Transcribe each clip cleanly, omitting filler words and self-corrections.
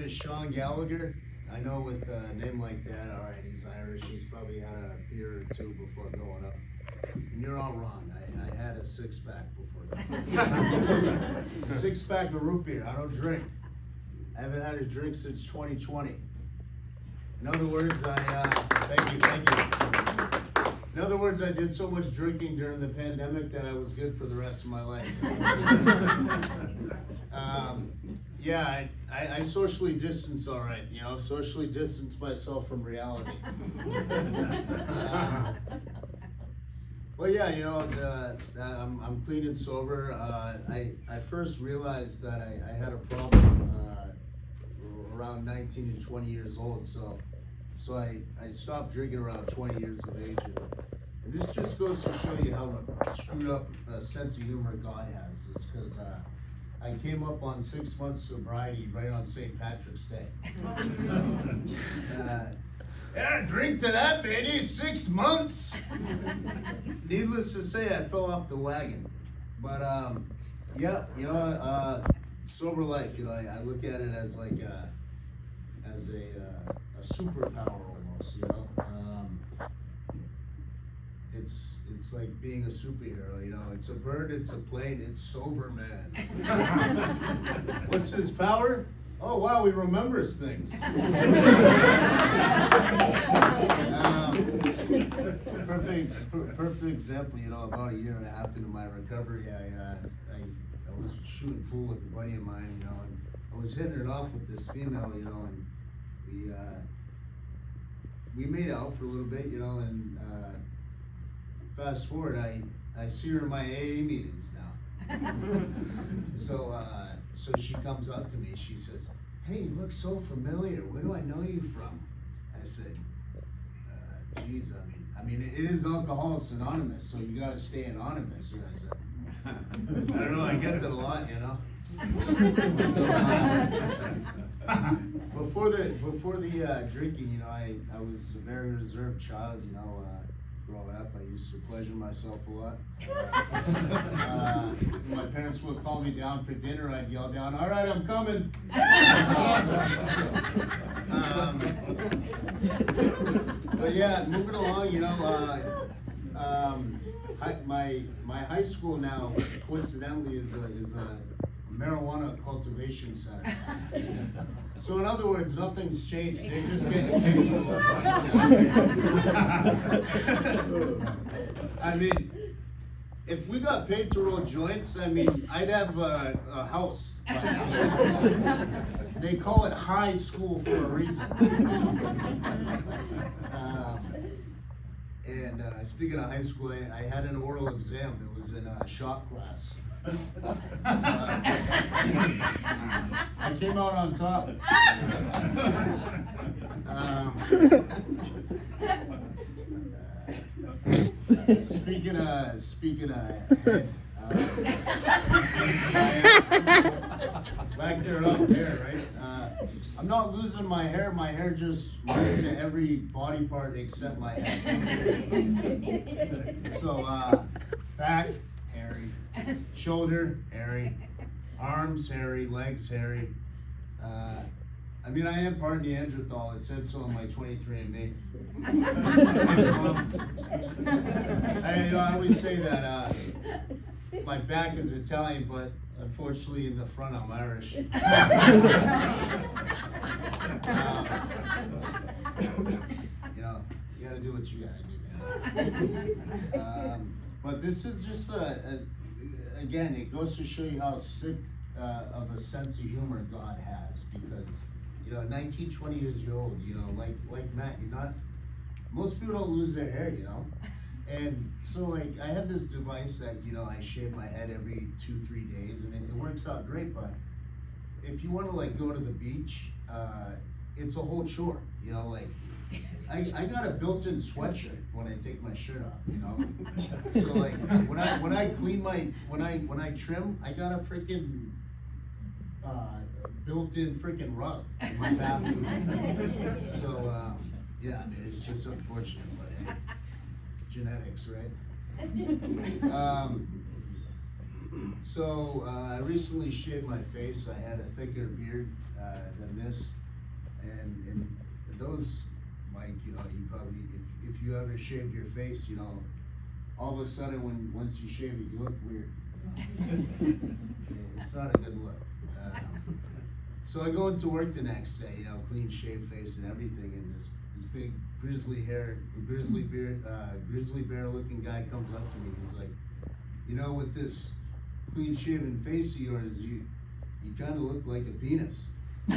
is Sean Gallagher. I know with a name like that, all right, he's Irish. He's probably had a beer or two before going up. And you're all wrong. I had a six-pack before going up. Six-pack of root beer. I don't drink. I haven't had a drink since 2020. In other words, thank you. In other words, I did so much drinking during the pandemic that I was good for the rest of my life. Yeah, I socially distance all right, you know, socially distance myself from reality. Well, yeah, you know, I'm clean and sober. I first realized that I had a problem around 19 and 20 years old, so I stopped drinking around 20 years of age. And this just goes to show you how screwed up a sense of humor God has. It's because I came up on 6 months sobriety right on St. Patrick's Day. Yeah, drink to that, baby, 6 months. Needless to say, I fell off the wagon. But yeah, you know, sober life, you know, I look at it as like a superpower almost, you know. It's like being a superhero, you know. It's a bird, it's a plane, it's sober man. What's his power? Oh wow, he remembers things. Perfect example, you know, about a year and a half into my recovery, I was shooting pool with a buddy of mine, you know, and I was hitting it off with this female, you know, and we made out for a little bit, you know, and fast forward, I see her in my AA meetings now. So she comes up to me, she says, "Hey, you look so familiar, where do I know you from?" I said, geez, I mean, it is Alcoholics Anonymous, so you gotta stay anonymous. And I said, I don't know, I get that a lot, you know. So, before the drinking, you know, I was a very reserved child, you know. Growing up, I used to pleasure myself a lot. My parents would call me down for dinner. I'd yell down, "All right, I'm coming." But yeah, moving along, you know, my high school now, coincidentally, is a marijuana cultivation center. So in other words, nothing's changed. They're just getting paid to roll joints. I mean, if we got paid to roll joints, I mean, I'd have a house. They call it high school for a reason. And speaking of high school, I had an oral exam. It was in a shop class. I came out on top. Speaking of head, back there up there, right? I'm not losing my hair. My hair just went to every body part except my head. So, back, hairy. Shoulder, hairy. Arms, hairy. Legs, hairy. I mean, I am part Neanderthal. It said so on my 23andMe. I always say that my back is Italian, but unfortunately in the front I'm Irish. You know, you gotta do what you gotta do, man. But this is just again, it goes to show you how sick of a sense of humor God has, because, you know, 19, 20 years old, you know, like Matt, you're not, most people don't lose their hair, you know? And so, like, I have this device that, you know, I shave my head every 2-3 days, and it works out great, but if you want to, like, go to the beach, it's a whole chore, you know, like, I got a built-in sweatshirt when I take my shirt off, you know? So, like, when I clean when I trim, I got a freaking built-in freaking rug in my bathroom. So, yeah, I mean, it's just unfortunate, but hey, genetics, right? So, I recently shaved my face. I had a thicker beard than this. those, Mike, you know, you probably, if you ever shaved your face, you know, all of a sudden once you shave it, you look weird. It's not a good look. So I go into work the next day, you know, clean shaved face and everything, and this big grizzly bear looking guy comes up to me. He's like, you know, with this clean shaven face of yours, you kind of look like a penis. So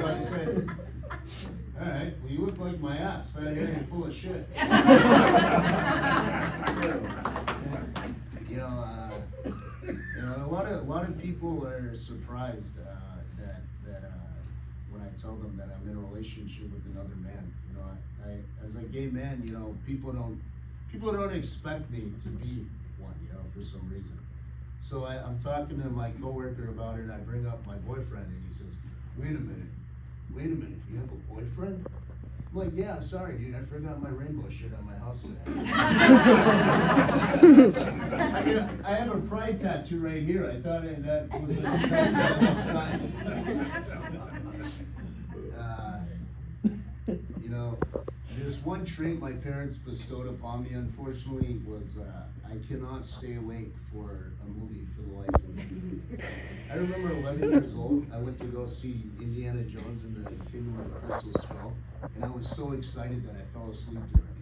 I said, all right, well, you look like my ass, fat, hairy, and full of shit. You know, a lot of people are surprised that when I tell them that I'm in a relationship with another man. You know, I as a gay man, you know, people don't expect me to be one, you know, for some reason. So I'm talking to my coworker about it, and I bring up my boyfriend, and he says, wait a minute, you have a boyfriend? I'm like, yeah, sorry, dude, I forgot my rainbow shit on my house today. I have a pride tattoo right here. I thought that was a tattoo sign. You know, this one trait my parents bestowed upon me, unfortunately, was I cannot stay awake for a movie for the life of me. I remember 11 years old, I went to go see Indiana Jones and the Kingdom of the Crystal Skull, and I was so excited that I fell asleep during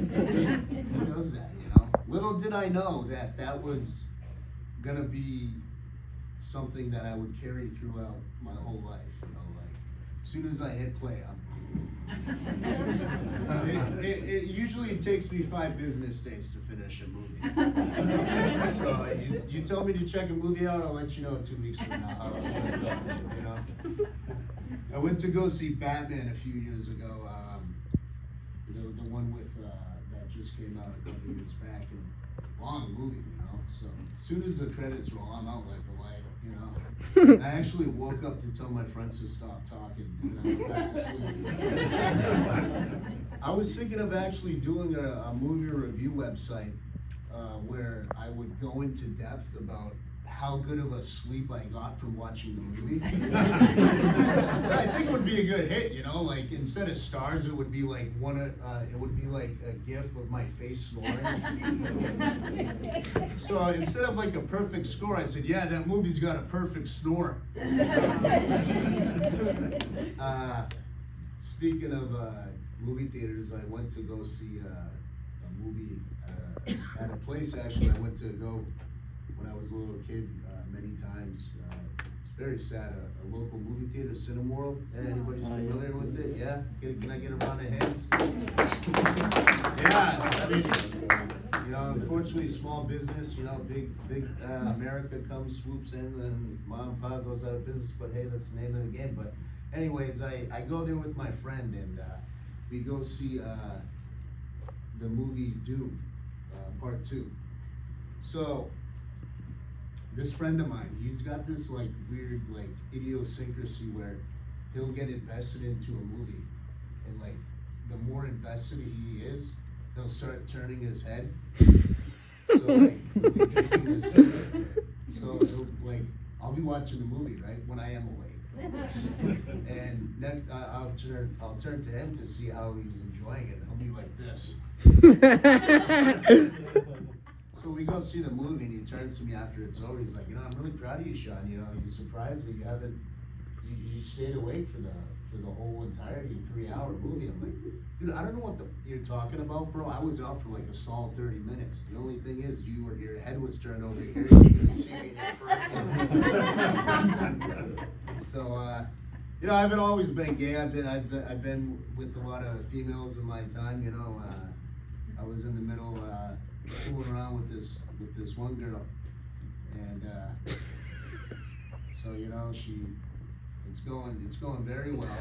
it. Who does that, you know? Little did I know that was gonna be something that I would carry throughout my whole life, you know, like, as soon as I hit play, it usually takes me 5 business days to finish a movie. So you tell me to check a movie out, I'll let you know 2 weeks from now how it goes, you know. I went to go see Batman a few years ago, the one with that just came out a couple years back, and long movie, you know. So as soon as the credits roll, I'm out like a light, you know. I actually woke up to tell my friends to stop talking, and I went back to sleep. I was thinking of actually doing a movie review website where I would go into depth about how good of a sleep I got from watching the movie. I think it would be a good hit, you know, like instead of stars, it would be like it would be like a gif of my face snoring. So instead of like a perfect score, I said, yeah, that movie's got a perfect snore. Speaking of movie theaters, I went to go see a movie at a place actually I went to go when I was a little kid many times. It's very sad. A local movie theater, Cineworld. Anybody's familiar with it? Yeah? Can I get a round of hands? Yeah, I mean, you know, unfortunately, small business, you know, big America comes, swoops in, and mom and pop goes out of business, but hey, that's the name of the game. But anyways, I go there with my friend, and we go see the movie Doom, Part 2. So, this friend of mine, he's got this like weird like idiosyncrasy where he'll get invested into a movie, and like the more invested he is, he'll start turning his head. So like he'll be drinking his cigarette. So like I'll be watching the movie, right, when I am awake. And next I'll turn to him to see how he's enjoying it. He'll be like this. So we go see the movie, and he turns to me after it's over. He's like, you know, I'm really proud of you, Sean. You know, you surprised me. You stayed awake for the whole entirety 3-hour movie. I'm like, dude, I don't know what you're talking about, bro. I was out for like a solid 30 minutes. The only thing is, your head was turned over here. You couldn't see me. So, you know, I've always been gay. I've been with a lot of females in my time. You know, I was in the middle. Fooling around with this one girl, and so you know it's going very well,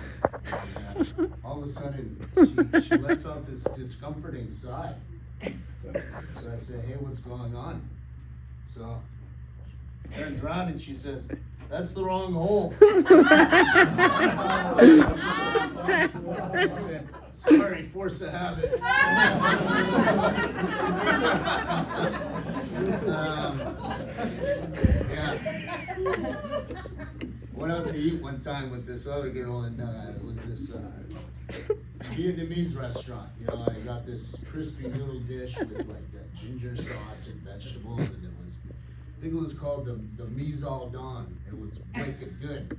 and all of a sudden she lets out this discomforting sigh. So I say, hey, what's going on? So turns around and she says, that's the wrong hole. I said, sorry, force of habit. Yeah. went out to eat one time with this other girl, and it was this Vietnamese restaurant. You know, I got this crispy noodle dish with like ginger sauce and vegetables, and it was, I think it was called the mise al don. It was wicked good.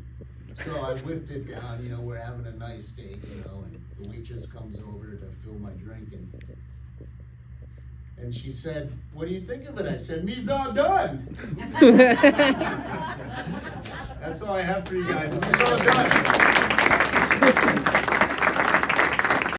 So I whipped it down, you know, we're having a nice steak, you know, and the waitress comes over to fill my drink, and she said, "What do you think of it?" I said, "Mise al done." That's all I have for you guys. Mise al done.